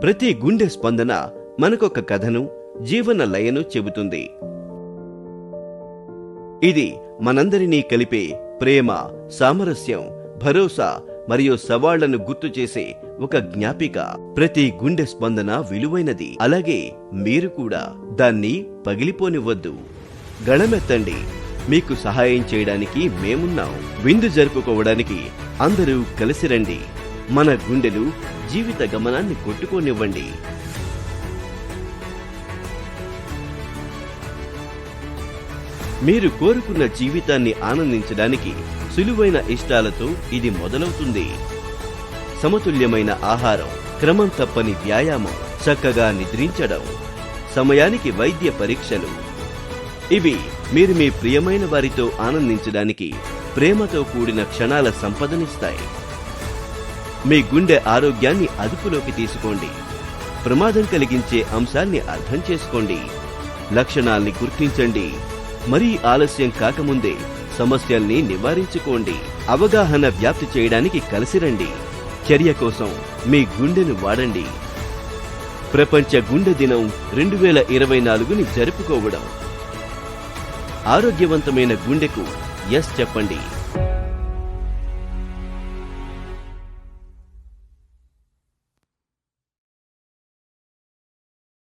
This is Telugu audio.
ప్రతి గుండె స్పందన మనకొక కథను, జీవన లయను చెబుతుంది. ఇది మనందరినీ కలిపే ప్రేమ, సామరస్యం, భరోసా మరియు సవాళ్లను గుర్తు చేసే ఒక జ్ఞాపిక. ప్రతి గుండె స్పందన విలువైనది. అలాగే మీరు కూడా దాన్ని పగిలిపోనివ్వద్దు. గళమెత్తండి. మీకు సహాయం చేయడానికి మేమున్నాం. విందు జరుపుకోవడానికి అందరూ కలిసి రండి. మన గుండెలు జీవిత గమనాన్ని కొట్టుకోనివ్వండి. మీరు కోరుకున్న జీవితాన్ని ఆనందించడానికి సులువైన ఇష్టాలతో ఇది మొదలవుతుంది. సమతుల్యమైన ఆహారం, క్రమం తప్పని వ్యాయామం, చక్కగా నిద్రించడం, సమయానికి వైద్య పరీక్షలు, ఇవి మీరు మీ ప్రియమైన వారితో ఆనందించడానికి ప్రేమతో కూడిన క్షణాల సంపదనిస్తాయి. మీ గుండె ఆరోగ్యాన్ని అదుపులోకి తీసుకోండి. ప్రమాదం కలిగించే అంశాల్ని అర్థం చేసుకోండి. లక్షణాల్ని గుర్తించండి. మరీ ఆలస్యం కాకముందే సమస్యల్ని నివారించుకోండి. అవగాహన వ్యాప్తి చేయడానికి కలిసిరండి. చర్య కోసం మీ గుండెను వాడండి. ప్రపంచ గుండె దినం 2024ని జరుపుకోవడం. ఆరోగ్యవంతమైన గుండెకు ఎస్ చెప్పండి.